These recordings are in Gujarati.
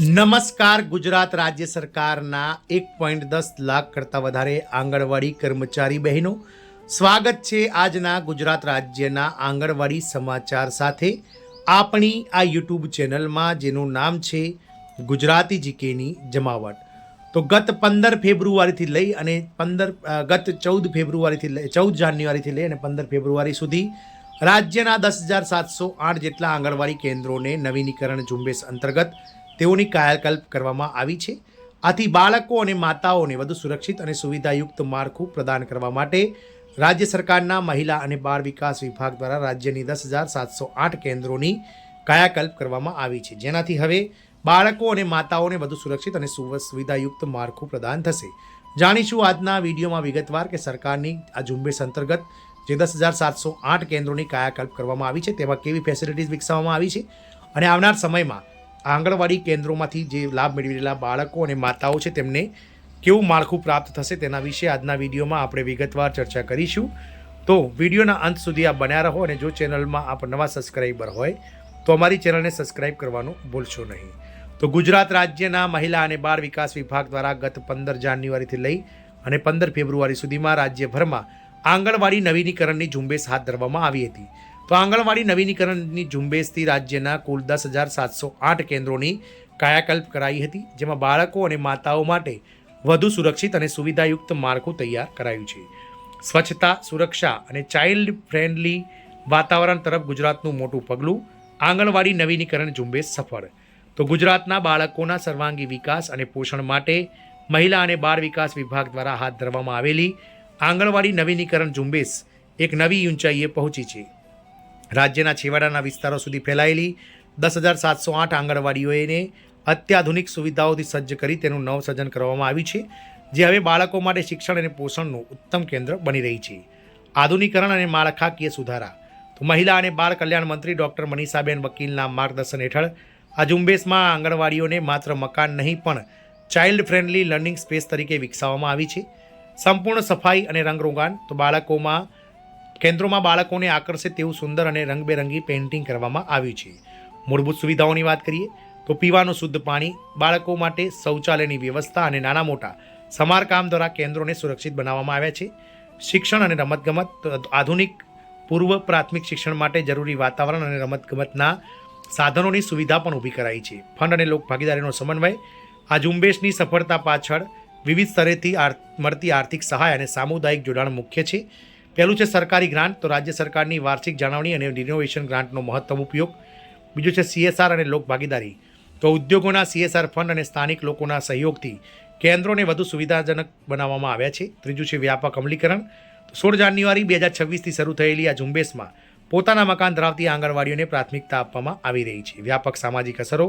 નમસ્કાર. ગુજરાત રાજ્ય સરકારના 1.10 લાખ કરતાં વધારે આંગણવાડી કર્મચારી બહેનો, સ્વાગત છે આજના ગુજરાત રાજ્યના આંગણવાડી સમાચાર સાથે આપણી આ યુટ્યુબ ચેનલમાં, જેનું નામ છે ગુજરાતી જીકેની જમાવટ. તો ગત 15 ફેબ્રુઆરીથી લઈ અને ગત 14 જાન્યુઆરીથી લઈ અને 15 ફેબ્રુઆરી સુધી રાજ્યના 10,708 જેટલા આંગણવાડી કેન્દ્રોને નવીનીકરણ ઝુંબેશ અંતર્ગત તેઓની કાયાકલ્પ કરવામાં આવી છે. આથી બાળકો અને માતાઓને વધુ સુરક્ષિત અને સુવિધાયુક્ત માળખું પ્રદાન કરવા માટે રાજ્ય સરકારના મહિલા અને બાળ વિકાસ વિભાગ દ્વારા રાજ્યની 10,708 કેન્દ્રોની કાયાકલ્પ કરવામાં આવી છે, જેનાથી હવે બાળકો અને માતાઓને વધુ સુરક્ષિત અને સુવિધાયુક્ત માળખું પ્રદાન થશે. જાણીશું આજના વિડીયોમાં વિગતવાર કે સરકારની આ ઝુંબેશ અંતર્ગત જે 10,708 કેન્દ્રોની કાયાકલ્પ કરવામાં આવી છે તેમાં કેવી ફેસિલિટીઝ વિકસાવવામાં આવી છે અને આવનાર સમયમાં આંગણવાડી કેન્દ્રોમાંથી જે લાભ મેળવી રહેલા બાળકો અને માતાઓ છે તેમને કેવું માળખું પ્રાપ્ત થશે તેના વિશે આજના વિડીયોમાં આપણે વિગતવાર ચર્ચા કરીશું. તો વિડીયોના અંત સુધી આપ બન્યા રહો અને જો ચેનલમાં આપ નવા સબસ્ક્રાઈબર હોય તો અમારી ચેનલને સબસ્ક્રાઈબ કરવાનું ભૂલશો નહીં. તો ગુજરાત રાજ્યના મહિલા અને બાળ વિકાસ વિભાગ દ્વારા ગત 15 જાન્યુઆરીથી લઈ અને 15 ફેબ્રુઆરી સુધીમાં રાજ્યભરમાં આંગણવાડી નવીનીકરણની ઝુંબેશ હાથ ધરવામાં આવી હતી. તો આંગણવાડી નવીનીકરણની ઝુંબેશથી રાજ્યના કુલ 10,708 કેન્દ્રોની કાયાકલ્પ કરાઈ હતી, જેમાં બાળકો અને માતાઓ માટે વધુ સુરક્ષિત અને સુવિધાયુક્ત માળખું તૈયાર કરાયું છે. સ્વચ્છતા, સુરક્ષા અને ચાઇલ્ડ ફ્રેન્ડલી વાતાવરણ તરફ ગુજરાતનું મોટું પગલું, આંગણવાડી નવીનીકરણ ઝુંબેશ સફળ. તો ગુજરાતના બાળકોના સર્વાંગી વિકાસ અને પોષણ માટે મહિલા અને બાળ વિકાસ વિભાગ દ્વારા હાથ ધરવામાં આવેલી આંગણવાડી નવીનીકરણ ઝુંબેશ એક નવી ઊંચાઈએ પહોંચી છે. રાજ્યના છેવાડાના વિસ્તારો સુધી ફેલાયેલી 10,708 આંગણવાડીઓને અત્યાધુનિક સુવિધાઓથી સજ્જ કરી તેનું નવસર્જન કરવામાં આવ્યું છે, જે હવે બાળકો માટે શિક્ષણ અને પોષણનું ઉત્તમ કેન્દ્ર બની રહી છે. આધુનિકરણ અને માળખાકીય સુધારા. તો મહિલા અને બાળ કલ્યાણ મંત્રી ડૉક્ટર મનીષાબેન વકીલના માર્ગદર્શન હેઠળ આ ઝુંબેશમાં આંગણવાડીઓને માત્ર મકાન નહીં પણ ચાઇલ્ડ ફ્રેન્ડલી લર્નિંગ સ્પેસ તરીકે વિકસાવવામાં આવી છે. સંપૂર્ણ સફાઈ અને રંગરોગાન. તો કેન્દ્રોમાં બાળકોને આકર્ષે તેવું સુંદર અને રંગબેરંગી પેઇન્ટિંગ કરવામાં આવ્યું છે. મૂળભૂત સુવિધાઓની વાત કરીએ તો પીવાનું શુદ્ધ પાણી, બાળકો માટે શૌચાલયની વ્યવસ્થા અને નાના મોટા સમારકામ દ્વારા કેન્દ્રોને સુરક્ષિત બનાવવામાં આવ્યા છે. શિક્ષણ અને રમતગમત. આધુનિક પૂર્વ પ્રાથમિક શિક્ષણ માટે જરૂરી વાતાવરણ અને રમતગમતના સાધનોની સુવિધા પણ ઊભી કરાઈ છે. ફંડ અને લોકભાગીદારીનો સમન્વય. આ ઝુંબેશની સફળતા પાછળ વિવિધ સ્તરેથી મળતી આર્થિક સહાય અને સામુદાયિક જોડાણ મુખ્ય છે. પહેલું છે સરકારી ગ્રાન્ટ. તો રાજ્ય સરકારની વાર્ષિક જાળવણી અને રિનોવેશન ગ્રાન્ટનો મહત્તમ ઉપયોગ. બીજું છે CSR અને લોકભાગીદારી. તો ઉદ્યોગોના CSR ફંડ અને સ્થાનિક લોકોના સહયોગથી કેન્દ્રોને વધુ સુવિધાજનક બનાવવામાં આવ્યા છે. ત્રીજું છે વ્યાપક અમલીકરણ. 16 જાન્યુઆરી 2026થી શરૂ થયેલી આ ઝુંબેશમાં પોતાના મકાન ધરાવતી આંગણવાડીઓને પ્રાથમિકતા આપવામાં આવી રહી છે. વ્યાપક સામાજિક અસરો.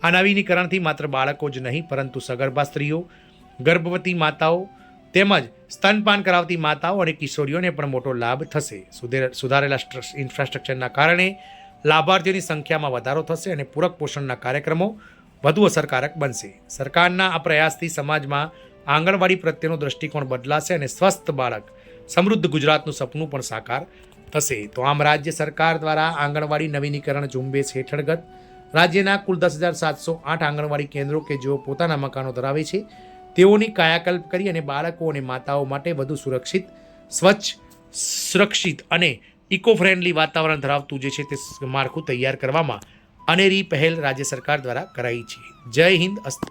આ નવીનીકરણથી માત્ર બાળકો જ નહીં પરંતુ સગર્ભા સ્ત્રીઓ, ગર્ભવતી માતાઓ તેમજ સ્તનપાન કરાવતી માતાઓ અને કિશોરીઓને પણ મોટો લાભ થશે. સુધારેલા ઇન્ફ્રાસ્ટ્રક્ચરના કારણે લાભાર્થીઓની સંખ્યામાં વધારો થશે અને પૂરક પોષણના કાર્યક્રમો વધુ અસરકારક બનશે. સરકારના આ પ્રયાસથી સમાજમાં આંગણવાડી પ્રત્યેનો દૃષ્ટિકોણ બદલાશે અને સ્વસ્થ બાળક, સમૃદ્ધ ગુજરાતનું સપનું પણ સાકાર થશે. તો આમ રાજ્ય સરકાર દ્વારા આંગણવાડી નવીનીકરણ ઝુંબેશ હેઠળગત રાજ્યના કુલ 10,708 આંગણવાડી કેન્દ્રો કે જેઓ પોતાના મકાનો ધરાવે છે તેઓની કાયાકલ્પ કરી અને બાળકો અને માતાઓ માટે વધુ સુરક્ષિત, સ્વચ્છ, સુરક્ષિત અને ઇકો ફ્રેન્ડલી વાતાવરણ ધરાવતું જે છે તે માળખું તૈયાર કરવામાં અનેરી પહેલ રાજ્ય સરકાર દ્વારા કરાઈ છે. જય હિન્દ. અસ્તુ.